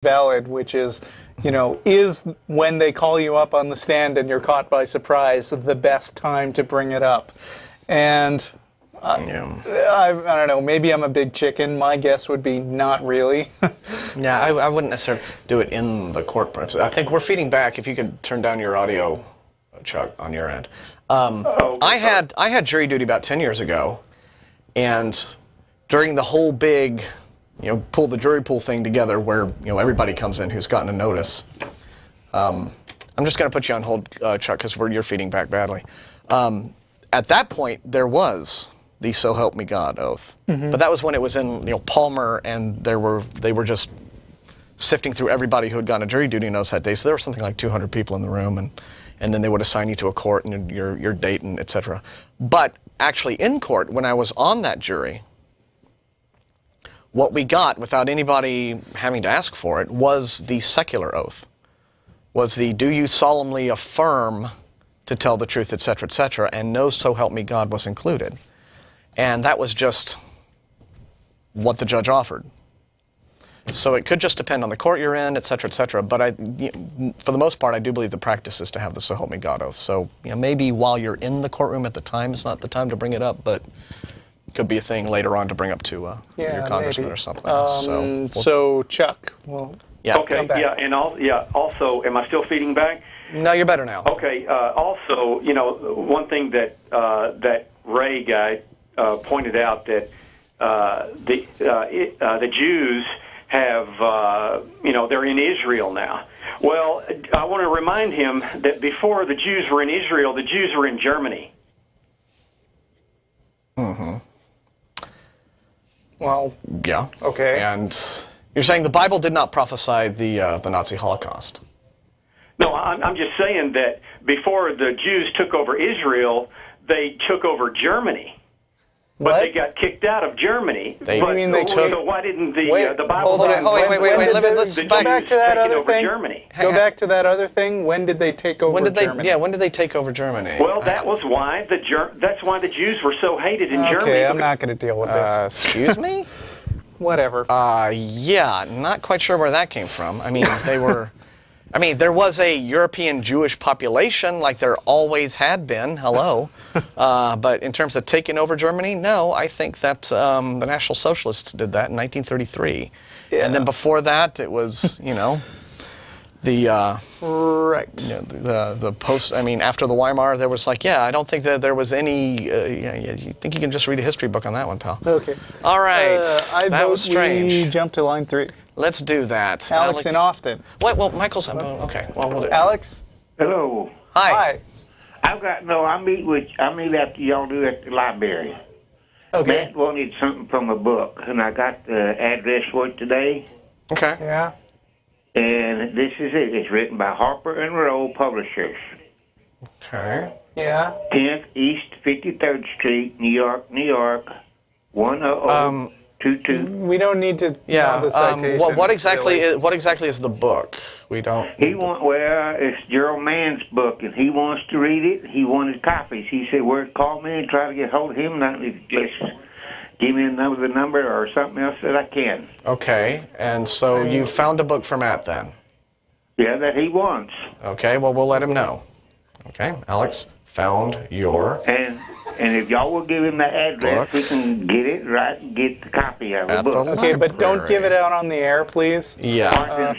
valid, which is, is when they call you up on the stand and you're caught by surprise the best time to bring it up? And I don't know, maybe I'm a big chicken. My guess would be not really. Yeah, I wouldn't necessarily do it in the court. I think we're feeding back. If you could turn down your audio, Chuck, on your end. I had jury duty about 10 years ago, and during the whole big, pull the jury pool thing together where, everybody comes in who's gotten a notice. I'm just going to put you on hold, Chuck, because you're feeding back badly. At that point, there was the "So Help Me God" oath, but that was when it was in Palmer, and they were just sifting through everybody who had gotten a jury duty notice that day. So there were something like 200 people in the room, and then they would assign you to a court and your date and etc. But actually in court, when I was on that jury, what we got without anybody having to ask for it was the secular oath, was the "Do you solemnly affirm to tell the truth, etc., and no "So Help Me God" was included. And that was just what the judge offered. So it could just depend on the court you're in, etc., but for the most part, I do believe the practice is to have the "So Help Me God" oath. So maybe while you're in the courroom at the time, it's not the time to bring it up, but it could be a thing later on to bring up to your congressman maybe. Or something. So Chuck, well, yeah. Okay, yeah, and also, am I still feeding back? No, you're better now. Okay. Also, one thing that that Ray guy pointed out that the Jews have, they're in Israel now. Well, I want to remind him that before the Jews were in Israel, the Jews were in Germany. Mm-hmm. Well, yeah. Okay. And you're saying the Bible did not prophesy the Nazi Holocaust? No, I'm just saying that before the Jews took over Israel, they took over Germany. But they got kicked out of Germany. They took? So why didn't the Bible... Wait. Let's go back to that other thing. Germany. Go back to that other thing. When did they take over Germany? Yeah, when did they take over Germany? Well, that was why that's why the Jews were so hated in Germany. Okay, I'm not going to deal with this. Excuse me? Whatever. Yeah, not quite sure where that came from. I mean, there was a European Jewish population, like there always had been. Hello. But in terms of taking over Germany, no, I think that the National Socialists did that in 1933. Yeah. And then before that, it was, the post. I mean, after the Weimar, there was I don't think that there was any. You think you can just read a history book on that one, pal? Okay. All right. That was strange. We jump to line 3. Let's do that. Alex in Austin. What? Well, Michael's. Okay. Well, we'll do it. Alex. Hello. Hi. I meet after y'all do at the library. Okay. Matt wanted something from a book, and I got the address for it today. Okay. Yeah. And this is it. It's written by Harper and Row Publishers. Okay. Yeah. 10th East 53rd Street, New York, New York, 10022. We don't need to know the citation. What exactly is the book? We don't. It's Gerald Mann's book, and he wants to read it. He wanted copies. He said, call me and try to get hold of him. Not just give me the number or something else that I can. Okay, and so you found a book for Matt then? Yeah, that he wants. Okay, well, we'll let him know. Okay, Alex found your... And if y'all will give him the address, we can get it right and get the copy of the book. Okay, but don't give it out on the air, please. Yeah.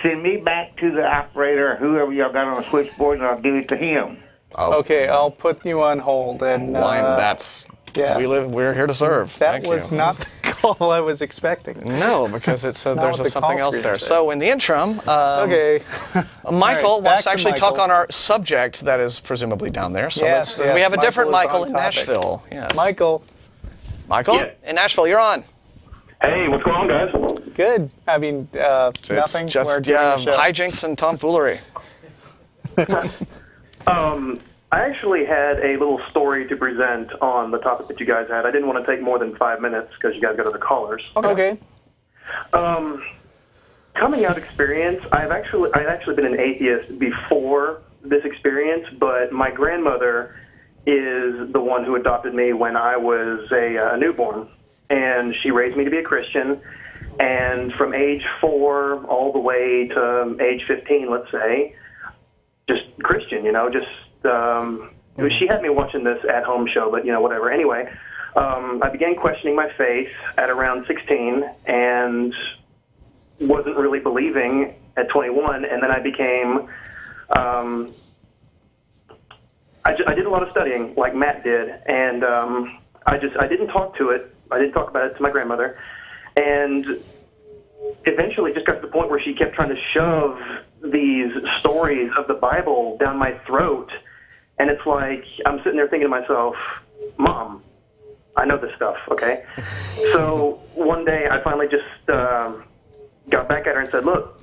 Send me back to the operator or whoever y'all got on the switchboard, and I'll give it to him. Okay, I'll put you on hold. And that's... Yeah. We're here to serve. That was not the call I was expecting. No, because it said there's something else there. So in the interim, okay. Michael wants to actually talk on our subject that is presumably down there. So yes, we have a different Michael in Nashville. Yes. Michael, in Nashville, you're on. Hey, what's going on, guys? Good. I mean, nothing. It's just hijinks and tomfoolery. I actually had a little story to present on the topic that you guys had. I didn't want to take more than 5 minutes because you guys got other callers. Okay. Coming out experience, I'd actually been an atheist before this experience, but my grandmother is the one who adopted me when I was a newborn, and she raised me to be a Christian. And from age 4 all the way to age 15, let's say, just Christian, you know, just, she had me watching this at-home show, but, you know, whatever. Anyway, I began questioning my faith at around 16 and wasn't really believing at 21. And then I became, I did a lot of studying like Matt did. And I didn't talk to it. I didn't talk about it to my grandmother. And eventually it just got to the point where she kept trying to shove these stories of the Bible down my throat. And it's like, I'm sitting there thinking to myself, Mom, I know this stuff, okay? So one day I finally just got back at her and said, look,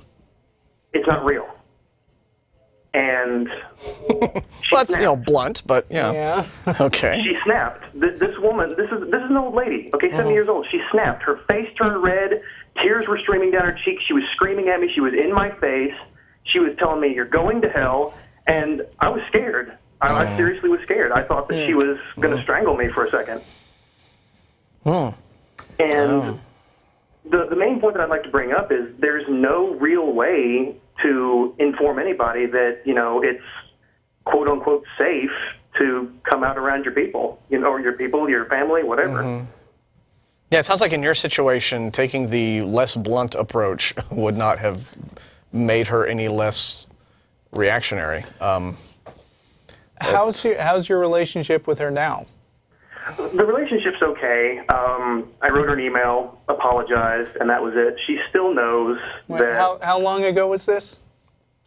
it's not real. And well, that's, you know, blunt, but yeah. Okay. She snapped. This woman, this is an old lady, okay, 70 years old. She snapped. Her face turned red. Tears were streaming down her cheeks. She was screaming at me. She was in my face. She was telling me, you're going to hell. And I was scared. I seriously was scared. I thought that she was going to strangle me for a second. And the main point that I'd like to bring up is there's no real way to inform anybody that, you know, it's quote-unquote safe to come out around your people, you know, or your people, your family, whatever. Yeah, it sounds like in your situation, taking the less blunt approach would not have made her any less reactionary. How's your relationship with her now? The relationship's okay. I wrote her an email, apologized, and that was it. She still knows that... How long ago was this?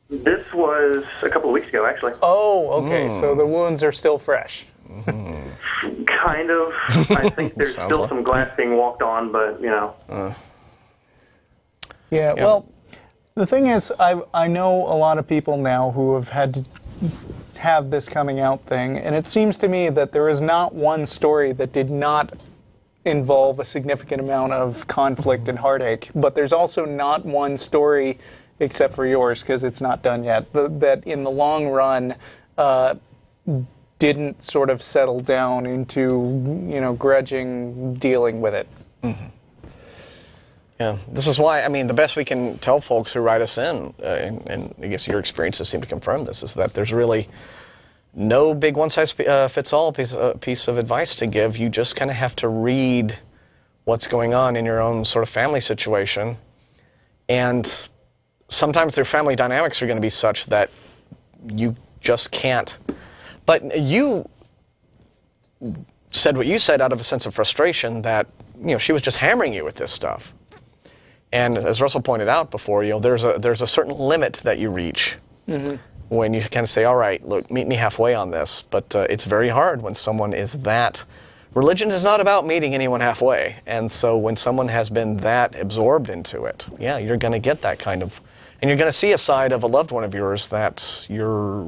This was a couple of weeks ago, actually. Oh, okay. So the wounds are still fresh. Kind of. I think there's still some glass being walked on, but, you know. Yeah, well, the thing is, I know a lot of people now who have had to have this coming out thing, and it seems to me that there is not one story that did not involve a significant amount of conflict and heartache, but there's also not one story, except for yours, because it's not done yet, that in the long run didn't sort of settle down into, you know, grudging dealing with it. Yeah, this is why, I mean, the best we can tell folks who write us in, and I guess your experiences seem to confirm this, is that there's really no big one-size-fits-all piece of advice to give. You just kind of have to read what's going on in your own sort of family situation. And sometimes their family dynamics are going to be such that you just can't. But you said what you said out of a sense of frustration that, you know, she was just hammering you with this stuff. And as Russell pointed out before, you know, there's a certain limit that you reach when you kind of say, all right, look, meet me halfway on this. But it's very hard when someone is that. Religion is not about meeting anyone halfway. And so when someone has been that absorbed into it, yeah, you're going to get that kind of, and you're going to see a side of a loved one of yours that you're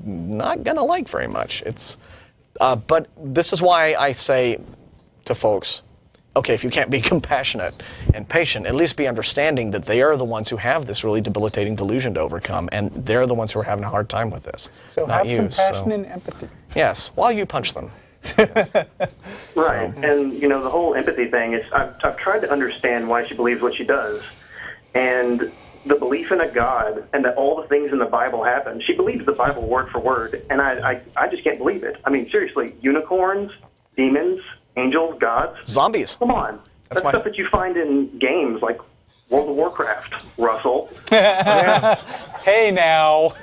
not going to like very much. It's, but this is why I say to folks, okay, if you can't be compassionate and patient, at least be understanding that they are the ones who have this really debilitating delusion to overcome, and they're the ones who are having a hard time with this. So not have you, compassion and empathy. Yes, while you punch them. Yes. Right, and you know, the whole empathy thing is, I've tried to understand why she believes what she does, and the belief in a God and that all the things in the Bible happen. She believes the Bible word for word, and I just can't believe it. I mean, seriously, unicorns, demons, angels, gods. Zombies. Come on. That's stuff that you find in games like World of Warcraft, Russell. Hey, now.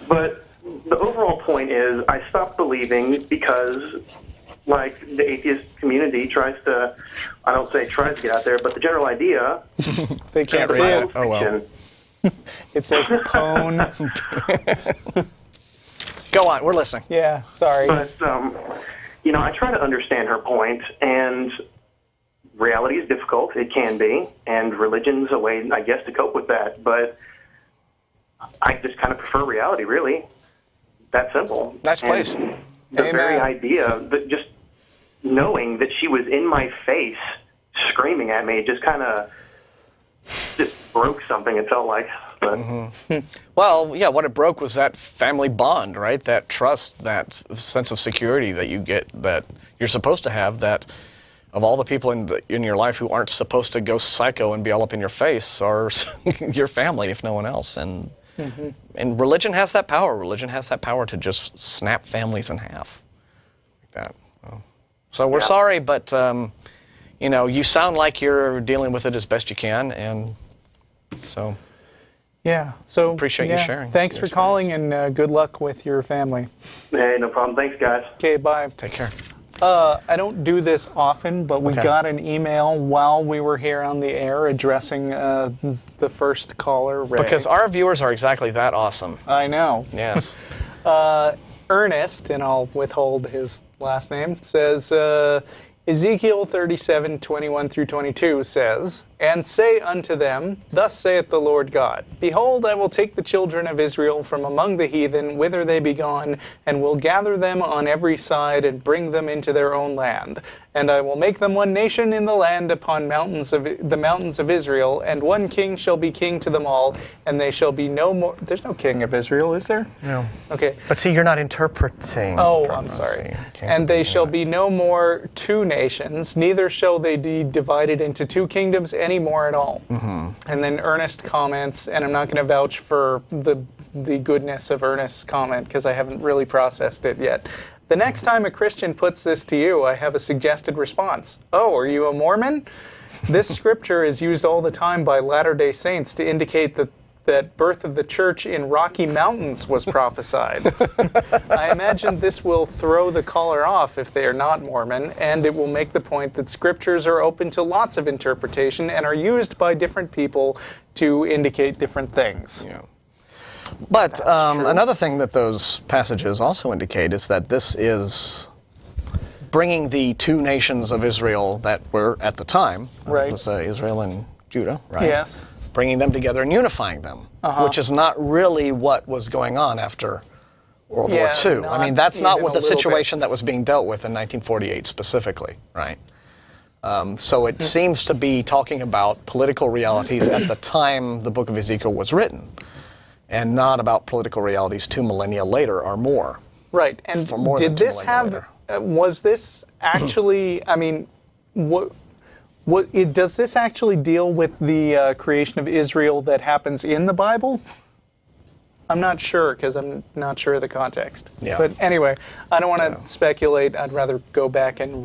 But the overall point is I stopped believing because, like, the atheist community tries to, I don't say tries to get out there, but the general idea... They can't see it. Oh, well. It says pone. Go on, we're listening. Yeah, sorry. But, you know, I try to understand her point, and reality is difficult. It can be, and religion's a way, I guess, to cope with that. But I just kind of prefer reality, really. That simple. Nice place. And the very idea, that just knowing that she was in my face screaming at me, just kind of just broke something, it felt like. But. Well, yeah, what it broke was that family bond, right? That trust, that sense of security that you get, that you're supposed to have, that of all the people in your life who aren't supposed to go psycho and be all up in your face are your family, if no one else. And and religion has that power. Religion has that power to just snap families in half, like that. So we're sorry, but you know, you sound like you're dealing with it as best you can, and so. Yeah. So appreciate you sharing. Thanks for calling, and good luck with your family. Hey, no problem. Thanks, guys. Okay, bye. Take care. I don't do this often, but we got an email while we were here on the air addressing the first caller, Ray. Because our viewers are exactly that awesome. I know. Yes. Ernest, and I'll withhold his last name, says, Ezekiel 37:21-22 says, "And say unto them, Thus saith the Lord God, Behold, I will take the children of Israel from among the heathen, whither they be gone, and will gather them on every side, and bring them into their own land. And I will make them one nation in the land upon the mountains of Israel, and one king shall be king to them all, and they shall be no more..." There's no king of Israel, is there? No. Okay. But see, you're not interpreting. Oh, I'm sorry. "And they shall be no more two nations, neither shall they be divided into two kingdoms any more at all." And then Ernest comments, and I'm not going to vouch for the goodness of Ernest's comment because I haven't really processed it yet. "The next time a Christian puts this to you, I have a suggested response. Oh, are you a Mormon? This scripture is used all the time by Latter-day Saints to indicate that birth of the church in Rocky Mountains was prophesied. I imagine this will throw the caller off if they are not Mormon, and it will make the point that scriptures are open to lots of interpretation and are used by different people to indicate different things." Yeah. But another thing that those passages also indicate is that this is bringing the two nations of Israel that were at the time, right. It was Israel and Judah, right? Yes. Bringing them together and unifying them, which is not really what was going on after World War II. I mean, that's not what the situation that was being dealt with in 1948 specifically, right? So it seems to be talking about political realities at the time the book of Ezekiel was written, and not about political realities 2 millennia later or more. Right. And did this have, was this actually, I mean, does this actually deal with the creation of Israel that happens in the Bible? I'm not sure, because I'm not sure of the context. Yeah. But anyway, I don't want to speculate. I'd rather go back and read.